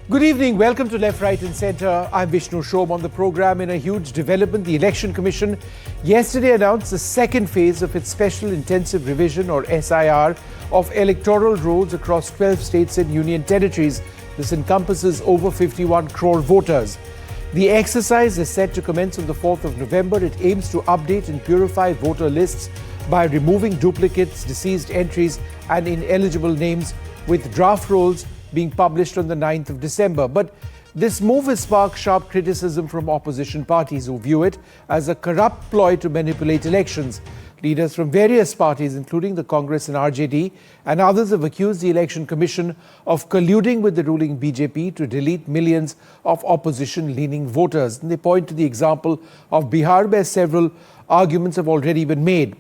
Good evening. Welcome to Left, Right and Centre. I'm Vishnu Shom on the programme. In a huge development, the Election Commission yesterday announced the second phase of its Special Intensive Revision or SIR of electoral rolls across 12 states and union territories. This encompasses over 51 crore voters. The exercise is set to commence on the 4th of November. It aims to update and purify voter lists by removing duplicates, deceased entries and ineligible names, with draft rolls being published on the 9th of December. But this move has sparked sharp criticism from opposition parties who view it as a corrupt ploy to manipulate elections. Leaders from various parties, including the Congress and RJD, and others have accused the Election Commission of colluding with the ruling BJP to delete millions of opposition-leaning voters. And they point to the example of Bihar, where several arguments have already been made.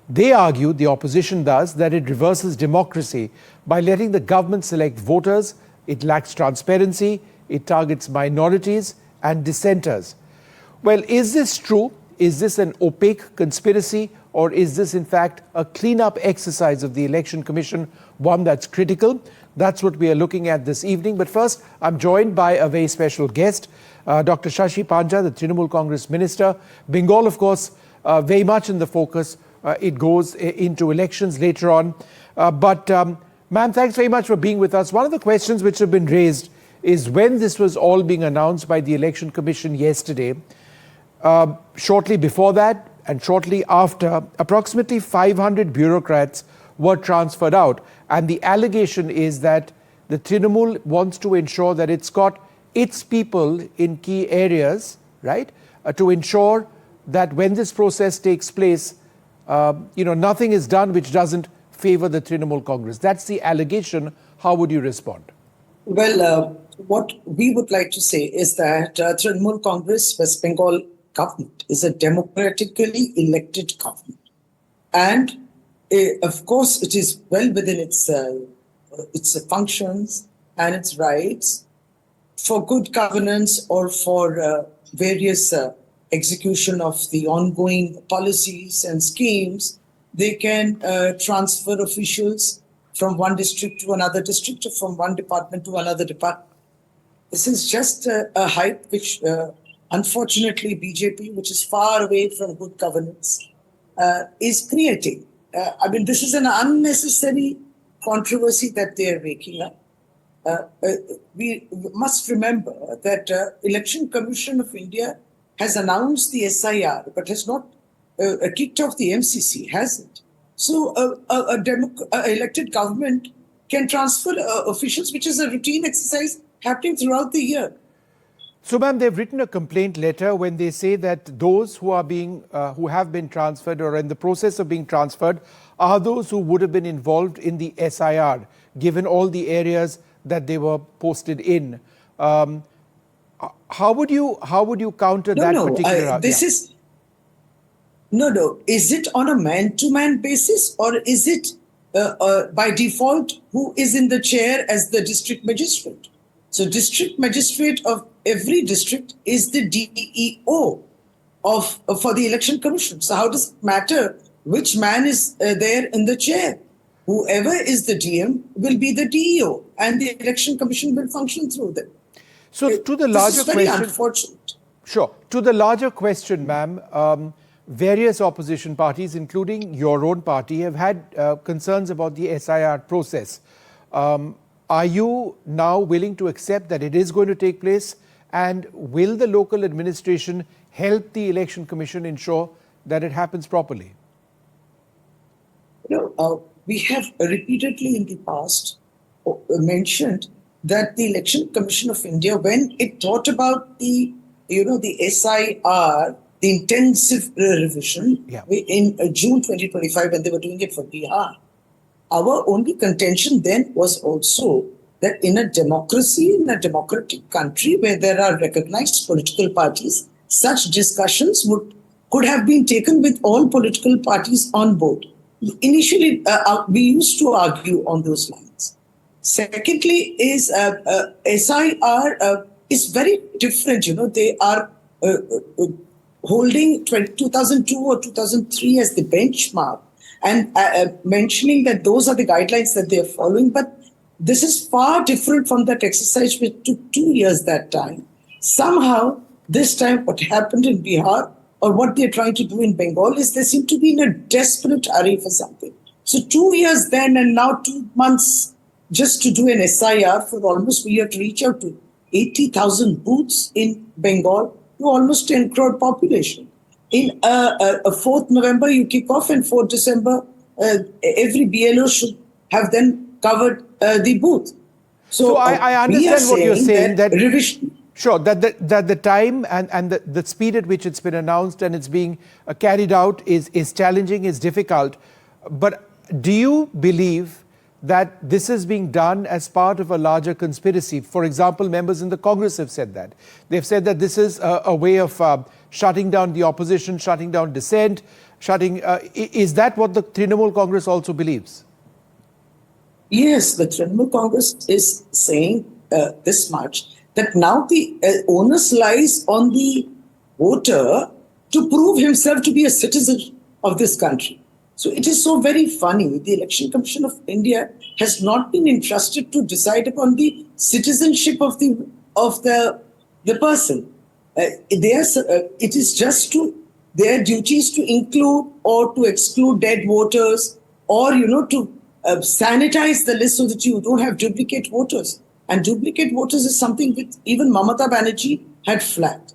They argue, the opposition does, that it reverses democracy by letting the government select voters. It lacks transparency, it targets minorities and dissenters. Well, is this true? Is this an opaque conspiracy, or is this in fact a clean-up exercise of the Election Commission, one that's critical? That's what we are looking at this evening. But first, I'm joined by a very special guest, Dr. Shashi Panja, the Trinamool Congress Minister. Bengal, of course, very much in the focus. It goes into elections later on. Ma'am, thanks very much for being with us. One of the questions which have been raised is when this was all being announced by the Election Commission yesterday, shortly before that and shortly after, approximately 500 bureaucrats were transferred out. And the allegation is that the Trinamool wants to ensure that it's got its people in key areas, right, to ensure that when this process takes place, nothing is done which doesn't favor the Trinamool Congress. That's the allegation. How would you respond? Well, what we would like to say is that Trinamool Congress West Bengal government is a democratically elected government. And of course, it is well within its functions and its rights for good governance or for various execution of the ongoing policies and schemes. They can transfer officials from one district to another district, or from one department to another department. This is just a hype which, unfortunately, BJP, which is far away from good governance, is creating. This is an unnecessary controversy that they are making up. We must remember that Election Commission of India has announced the SIR, but has not kicked off the MCC, hasn't. So a elected government can transfer officials, which is a routine exercise happening throughout the year. So, ma'am, they've written a complaint letter when they say that those who have been transferred or in the process of being transferred are those who would have been involved in the SIR, given all the areas that they were posted in. How would you counter that particular? Is it on a man-to-man basis, or is it by default who is in the chair as the district magistrate? So district magistrate of every district is the DEO for the Election Commission. So how does it matter which man is there in the chair? Whoever is the DM will be the DEO, and the Election Commission will function through them. So to the larger this is very question, unfortunate. Sure. To the larger question, ma'am, various opposition parties, including your own party, have had concerns about the SIR process. Are you now willing to accept that it is going to take place? And will the local administration help the Election Commission ensure that it happens properly? We have repeatedly in the past mentioned that the Election Commission of India, when it thought about the SIR, the intensive revision in June 2025, when they were doing it for Bihar, our only contention then was also that in a democracy, in a democratic country where there are recognized political parties, such discussions could have been taken with all political parties on board. Initially, we used to argue on those lines. Secondly, is SIR is very different. They are holding 2002 or 2003 as the benchmark and mentioning that those are the guidelines that they are following. But This is far different from that exercise which took 2 years that time. Somehow, this time what happened in Bihar or what they're trying to do in Bengal is they seem to be in a desperate hurry for something. So 2 years then and now 2 months just to do an SIR for almost, we have to reach out to 80,000 booths in Bengal to almost 10 crore population. In 4th November, you kick off, and 4th December, every BLO should have then covered the booth. So I understand what you're saying, that revision. Sure, that the time and the speed at which it's been announced and it's being carried out is challenging, is difficult. But do you believe that this is being done as part of a larger conspiracy? For example, members in the Congress have said that. They've said that this is a way of shutting down the opposition, shutting down dissent, is that what the Trinamool Congress also believes? Yes, the Trinamool Congress is saying this much, that now the onus lies on the voter to prove himself to be a citizen of this country. So it is so very funny. The Election Commission of India has not been entrusted to decide upon the citizenship of the person. It is just their duties to include or to exclude dead voters, or to sanitize the list so that you don't have duplicate voters. And duplicate voters is something that even Mamata Banerjee had flagged.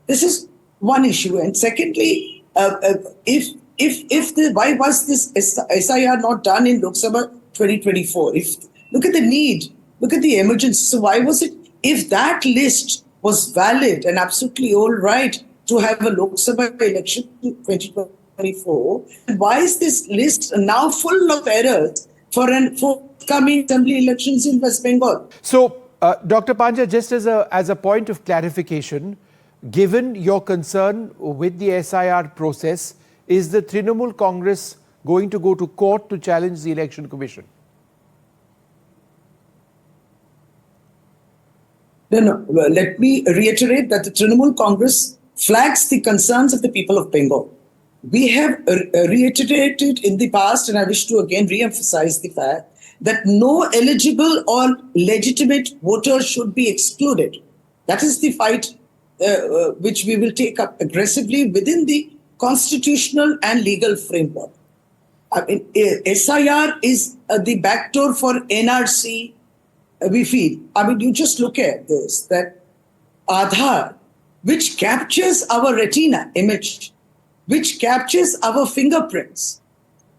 This is one issue. And secondly, why was this SIR not done in Lok Sabha 2024? Look at the need, look at the emergency. So why was it, if that list was valid and absolutely all right to have a Lok Sabha election in 2024, why is this list now full of errors for forthcoming assembly elections in West Bengal? So, Dr. Panja, just as a point of clarification, given your concern with the SIR process, is the Trinamool Congress going to go to court to challenge the Election Commission? No. Let me reiterate that the Trinamool Congress flags the concerns of the people of Bengal. We have reiterated in the past, and I wish to again re-emphasize the fact that no eligible or legitimate voter should be excluded. That is the fight which we will take up aggressively within the constitutional and legal framework. SIR is the backdoor for NRC, we feel. You just look at this, that Aadhaar, which captures our retina image, which captures our fingerprints,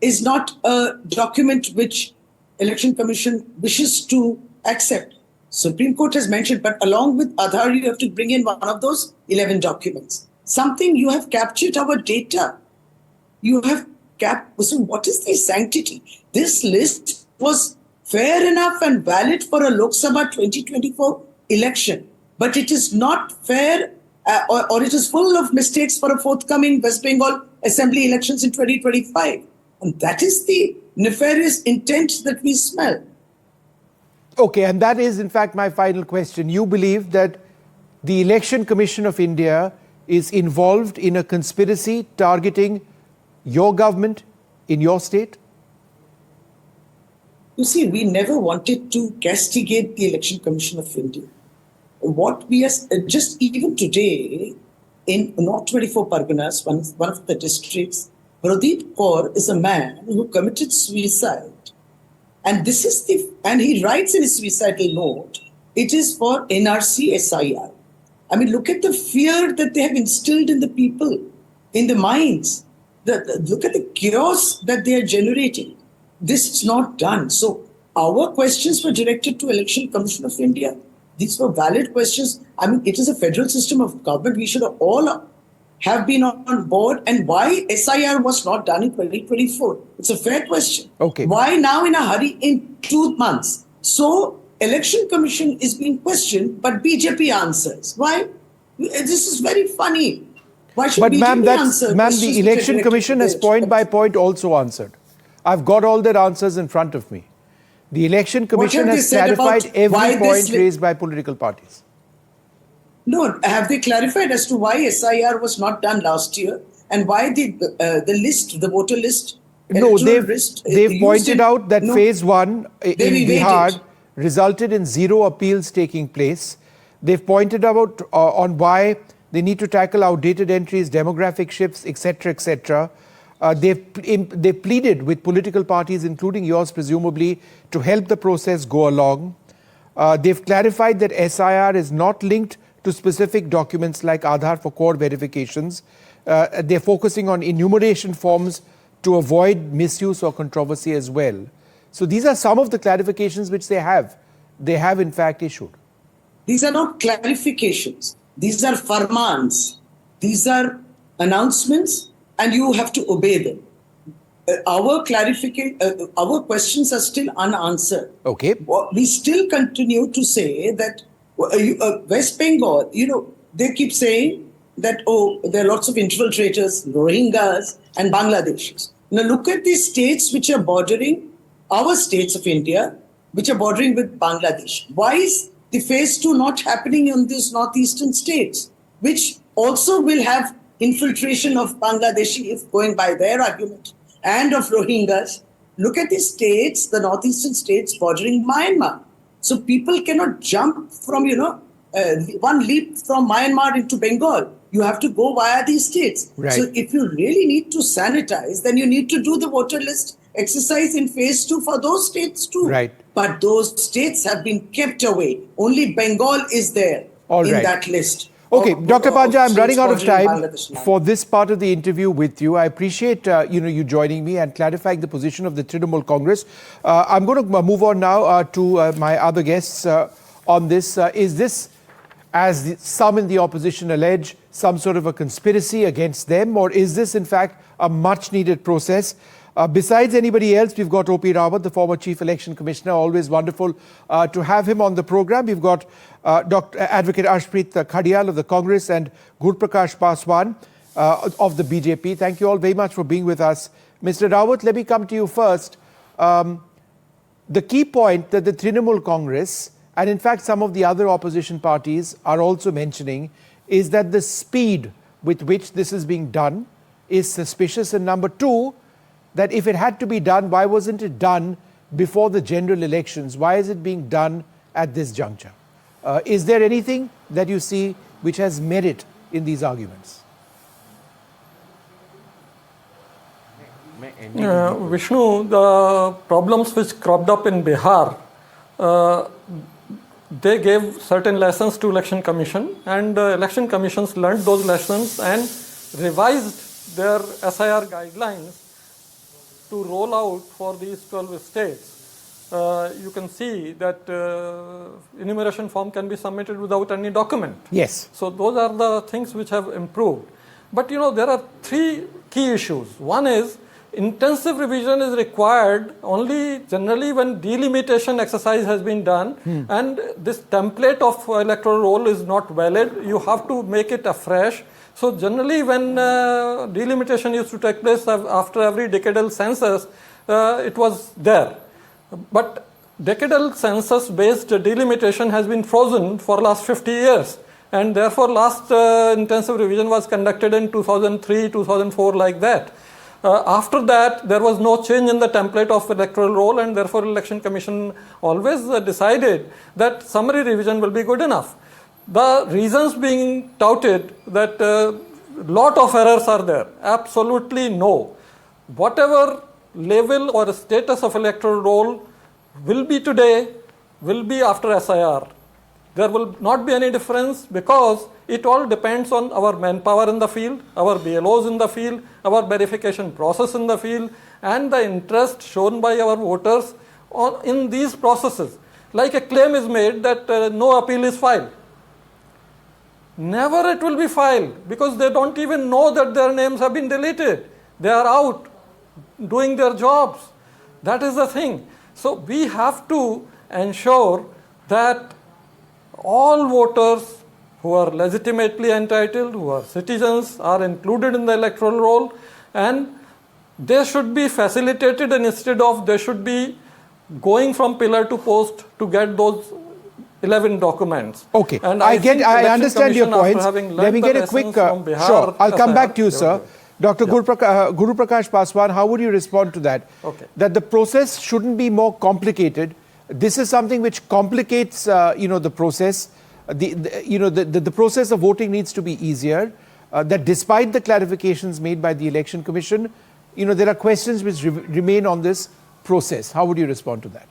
is not a document which Election Commission wishes to accept. Supreme Court has mentioned, but along with Aadhaar, you have to bring in one of those 11 documents. Something you have captured our data. You have so what is the sanctity? This list was fair enough and valid for a Lok Sabha 2024 election, but it is not fair or it is full of mistakes for a forthcoming West Bengal assembly elections in 2025. And that is the nefarious intent that we smell. Okay, and that is in fact my final question. You believe that the Election Commission of India is involved in a conspiracy targeting your government in your state? You see, we never wanted to castigate the Election Commission of India. What we are, just even today, in North 24 Parganas, one of the districts, Pradeep Kaur is a man who committed suicide. And this is and he writes in his suicidal note, it is for NRC SIR. Look at the fear that they have instilled in the people, in the minds. Look at the chaos that they are generating. This is not done. So our questions were directed to Election Commission of India. These were valid questions. It is a federal system of government. We should all have been on board. And why SIR was not done in 2024? It's a fair question. Okay. Why now in a hurry in 2 months? So Election Commission is being questioned, but BJP answers. Why? This is very funny. Why should BJP answer? Ma'am, the Election Commission has point by point also answered. I've got all their answers in front of me. The Election Commission has clarified every point raised by political parties. No, have they clarified as to why SIR was not done last year and why the list, the voter list? No, they've pointed out that phase 1 in Bihar, resulted in 0 appeals taking place. They've pointed out on why they need to tackle outdated entries, demographic shifts, etc., etc. They've pleaded with political parties, including yours presumably, to help the process go along. They've clarified that SIR is not linked to specific documents like Aadhaar for core verifications. They're focusing on enumeration forms to avoid misuse or controversy as well. So these are some of the clarifications which they have. They have in fact issued. These are not clarifications. These are farmans. These are announcements, and you have to obey them. Our questions are still unanswered. Okay. We still continue to say that West Bengal, they keep saying that, there are lots of infiltrators, Rohingyas, and Bangladeshis. Now look at these states which are bordering our states of India, which are bordering with Bangladesh. Why is the phase 2 not happening in these northeastern states, which also will have infiltration of Bangladeshi, if going by their argument, and of Rohingyas? Look at the states, the northeastern states bordering Myanmar. So people cannot jump from, one leap from Myanmar into Bengal. You have to go via these states. Right. So if you really need to sanitize, then you need to do the voter list exercise in phase 2 for those states too. Right. But those states have been kept away. Only Bengal is there in that list. Okay, Dr. Panja, I'm running out of time for this part of the interview with you. I appreciate you joining me and clarifying the position of the Trinamool Congress. I'm going to move on now to my other guests on this. Is this, as some in the opposition allege, some sort of a conspiracy against them, or is this in fact a much needed process? Besides anybody else, we've got O.P. Rawat, the former Chief Election Commissioner. Always wonderful to have him on the program. We've got Dr. Advocate Arshpreet Khadial of the Congress and Gurprakash Paswan of the BJP. Thank you all very much for being with us. Mr. Rawat, let me come to you first. The key point that the Trinamool Congress, and in fact some of the other opposition parties are also mentioning, is that the speed with which this is being done is suspicious. And number two, that if it had to be done, why wasn't it done before the general elections? Why is it being done at this juncture? Is there anything that you see which has merit in these arguments? Vishnu, the problems which cropped up in Bihar, they gave certain lessons to Election Commission, and Election Commissions learned those lessons and revised their SIR guidelines to roll out for these 12 states. You can see that enumeration form can be submitted without any document. Yes. So those are the things which have improved. But there are three key issues. One is intensive revision is required only generally when delimitation exercise has been done and this template of electoral roll is not valid. You have to make it afresh. So generally when delimitation used to take place after every decadal census, it was there. But decadal census based delimitation has been frozen for last 50 years. And therefore last intensive revision was conducted in 2003, 2004 like that. After that, there was no change in the template of electoral roll, and therefore Election Commission always decided that summary revision will be good enough. The reasons being touted that lot of errors are there, absolutely no. Whatever level or status of electoral roll will be today, will be after SIR. There will not be any difference because it all depends on our manpower in the field, our BLOs in the field, our verification process in the field, and the interest shown by our voters in these processes. Like a claim is made that no appeal is filed. Never it will be filed because they don't even know that their names have been deleted. They are out doing their jobs. That is the thing. So we have to ensure that all voters who are legitimately entitled, who are citizens, are included in the electoral roll, and they should be facilitated, and instead of they should be going from pillar to post to get those 11 documents. Okay, and I understand your points. Let me get a quick, sure, I'll come back to you, sir. Dr. Guru Prakash Paswan, how would you respond to that? Okay. That the process shouldn't be more complicated This is something which complicates, the process. The process of voting needs to be easier. That despite the clarifications made by the Election Commission, there are questions which remain on this process. How would you respond to that?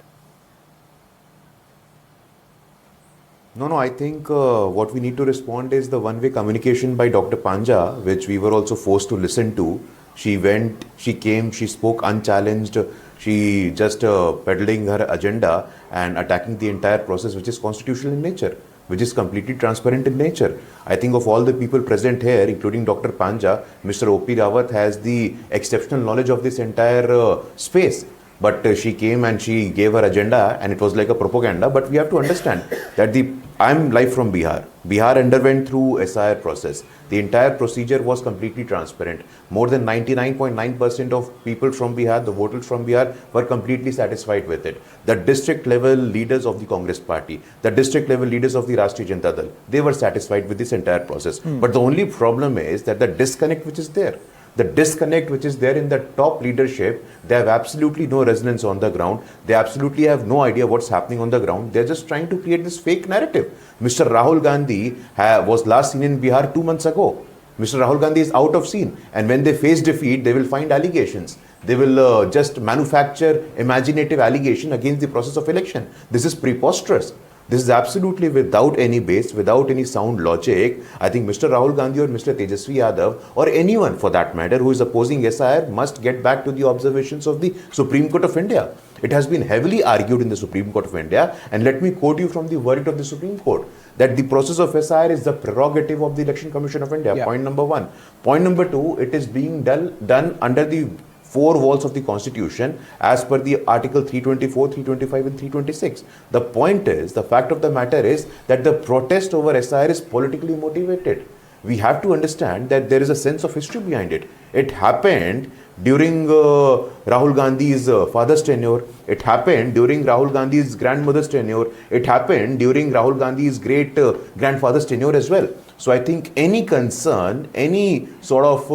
No, I think what we need to respond is the one-way communication by Dr. Panja, which we were also forced to listen to. She went, she came, she spoke unchallenged, she just peddling her agenda and attacking the entire process, which is constitutional in nature, which is completely transparent in nature. I think of all the people present here, including Dr. Panja, Mr. O.P. Rawat has the exceptional knowledge of this entire space. But she came and she gave her agenda and it was like a propaganda. But we have to understand that I'm live from Bihar. Bihar underwent through SIR process. The entire procedure was completely transparent. More than 99.9% of people from Bihar, the voters from Bihar, were completely satisfied with it. The district level leaders of the Congress party, the district level leaders of the Rashtriya Janata Dal, they were satisfied with this entire process. But the only problem is that the disconnect which is there. The disconnect which is there in the top leadership, they have absolutely no resonance on the ground. They absolutely have no idea what's happening on the ground. They're just trying to create this fake narrative. Mr. Rahul Gandhi was last seen in Bihar 2 months ago. Mr. Rahul Gandhi is out of scene. And when they face defeat, they will find allegations. They will just manufacture imaginative allegation against the process of election. This is preposterous. This is absolutely without any base, without any sound logic. I think Mr. Rahul Gandhi or Mr. Tejasvi Yadav or anyone for that matter who is opposing SIR must get back to the observations of the Supreme Court of India. It has been heavily argued in the Supreme Court of India, and let me quote you from the verdict of the Supreme Court that the process of SIR is the prerogative of the Election Commission of India. Yeah. Point number one. Point number two, it is being done under the four walls of the Constitution as per the Article 324, 325 and 326. The point is, the fact of the matter is that the protest over SIR is politically motivated. We have to understand that there is a sense of history behind it. It happened during Rahul Gandhi's father's tenure. It happened during Rahul Gandhi's grandmother's tenure. It happened during Rahul Gandhi's great grandfather's tenure as well. So I think any concern, any sort of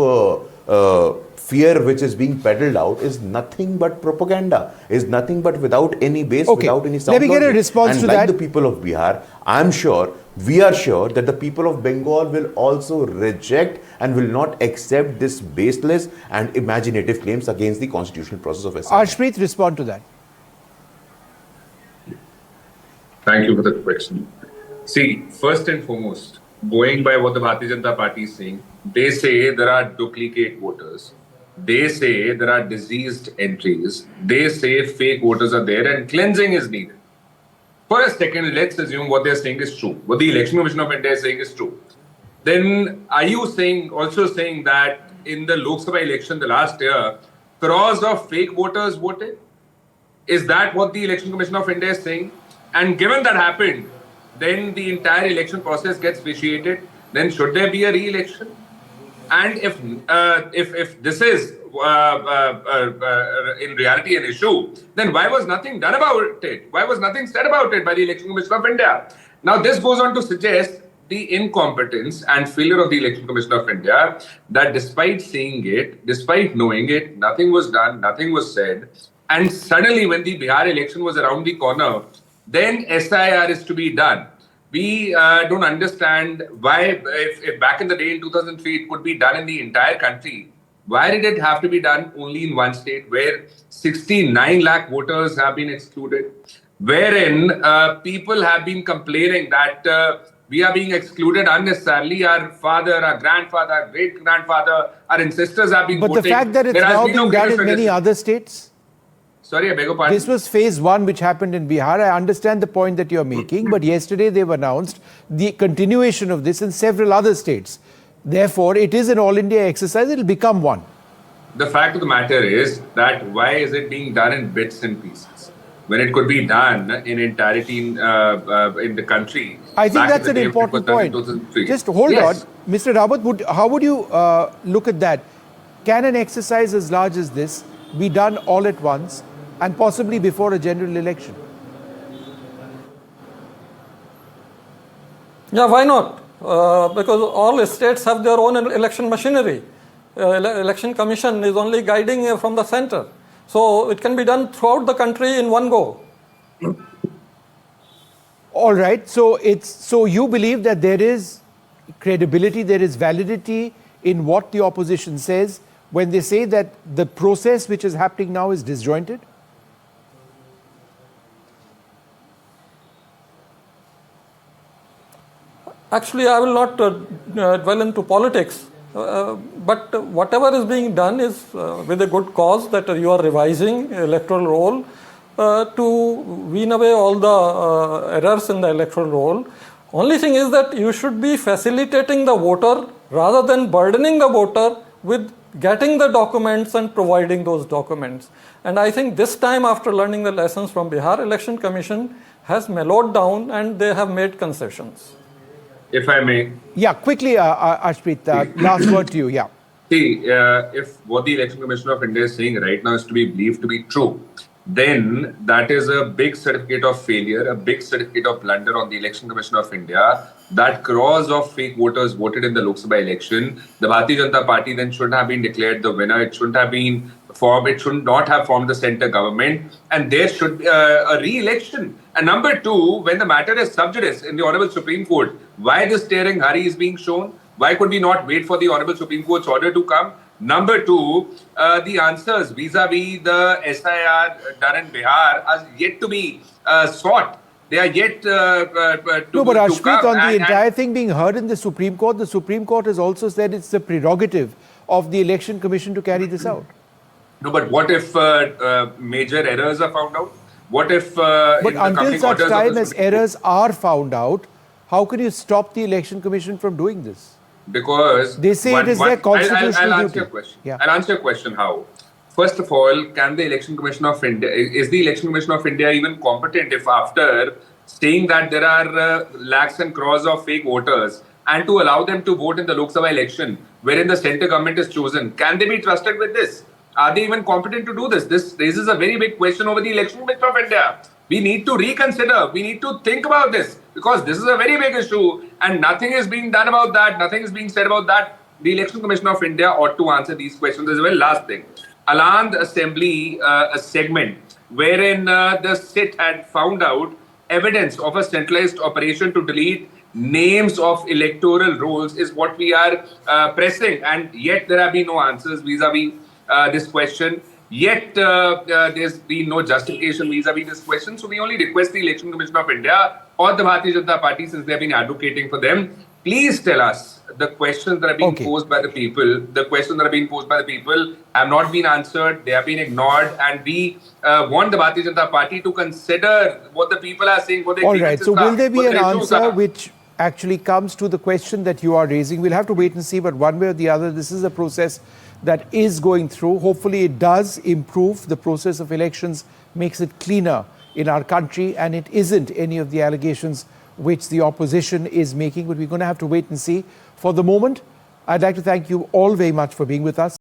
fear which is being peddled out is nothing but propaganda, is nothing but without any base, without any sound. Let me get a response and to like that. The people of Bihar, I'm sure, we are sure that the people of Bengal will also reject and will not accept this baseless and imaginative claims against the constitutional process of SIR. Arshpreet, respond to that. Thank you for the question. See, first and foremost, going by what the Bharatiya Janata Party is saying, they say there are duplicate voters. They say there are diseased entries. They say fake voters are there and cleansing is needed. For a second, let's assume what they're saying is true. What the Election Commission of India is saying is true. Then are you also saying that in the Lok Sabha election the last year, crores of fake voters voted? Is that what the Election Commission of India is saying? And given that happened, then the entire election process gets vitiated. Then should there be a re-election? And if this is in reality an issue, then why was nothing done about it? Why was nothing said about it by the Election Commission of India? Now this goes on to suggest the incompetence and failure of the Election Commission of India, that despite seeing it, despite knowing it, nothing was done, nothing was said. And suddenly when the Bihar election was around the corner, then SIR is to be done. We don't understand why, if back in the day in 2003, it could be done in the entire country. Why did it have to be done only in one state where 69 lakh voters have been excluded? Wherein people have been complaining that we are being excluded unnecessarily. Our father, our grandfather, our great-grandfather, our ancestors have been voting. But the fact that it's now being done in many other states? Sorry, I beg your pardon. This was phase one which happened in Bihar. I understand the point that you're making, but yesterday they've announced the continuation of this in several other states. Therefore, it is an all-India exercise. It will become one. The fact of the matter is that why is it being done in bits and pieces when it could be done in entirety in the country? I think that's an important point. Just hold on. Mr. Rawat, how would you look at that? Can an exercise as large as this be done all at once and possibly before a general election? Yeah, why not? Because all states have their own election machinery. Election Commission is only guiding from the center. So it can be done throughout the country in one go. All right. So you believe that there is credibility, there is validity in what the opposition says when they say that the process which is happening now is disjointed? Actually, I will not dwell into politics, but whatever is being done is with a good cause, that you are revising electoral roll to wean away all the errors in the electoral roll. Only thing is that you should be facilitating the voter rather than burdening the voter with getting the documents and providing those documents. And I think this time, after learning the lessons from Bihar Election Commission, has mellowed down and they have made concessions. If I may. Yeah, quickly, Ashpreet, last word to you. Yeah. See, if what the Election Commission of India is saying right now is to be believed to be true, then that is a big certificate of failure, a big certificate of blunder on the Election Commission of India. That crores of fake voters voted in the Lok Sabha election. The Bharatiya Janata Party then shouldn't have been declared the winner. It shouldn't have been formed. It should not have formed the centre government. And there should be a re-election. And number two, when the matter is sub judice in the Honourable Supreme Court, why this tearing hurry is being shown? Why could we not wait for the Honourable Supreme Court's order to come? Number two, the answers vis-a-vis the SIR done in Bihar are yet to be sought. They are yet to No, but to Ashpreet, come. on the And entire thing being heard in the Supreme Court has also said it's the prerogative of the Election Commission to carry this out. no, but what if major errors are found out? What if But in the until coming such orders of time the as Supreme Court- errors are found out, how can you stop the Election Commission from doing this? Because They say it is their constitutional I'll answer duty. your question. Yeah. I'll answer your question. How? First of all, can the Election Commission of India, is the Election Commission of India even competent if after saying that there are lakhs and crores of fake voters and to allow them to vote in the Lok Sabha election wherein the centre government is chosen, can they be trusted with this? Are they even competent to do this? This raises a very big question over the Election Commission of India. We need to reconsider. We need to think about this because this is a very big issue and nothing is being done about that. Nothing is being said about that. The Election Commission of India ought to answer these questions. There's a very last thing. Aland Assembly, a segment wherein the SIT had found out evidence of a centralized operation to delete names of electoral rolls is what we are pressing, and yet there have been no answers vis-a-vis this question. Yet there's been no justification vis-a-vis this question. So we only request the Election Commission of India or the Bharatiya Janata Party, since they have been advocating for them, please tell us the questions that are being posed by the people. The questions that are being posed by the people have not been answered. They have been ignored, and we want the Bharatiya Janata Party to consider what the people are saying. What they All right. So will there be an answer are. which actually comes to the question that you are raising? We'll have to wait and see, but one way or the other, this is a process that is going through. Hopefully it does improve the process of elections, makes it cleaner in our country, and it isn't any of the allegations which the opposition is making, but we're going to have to wait and see. For the moment, I'd like to thank you all very much for being with us.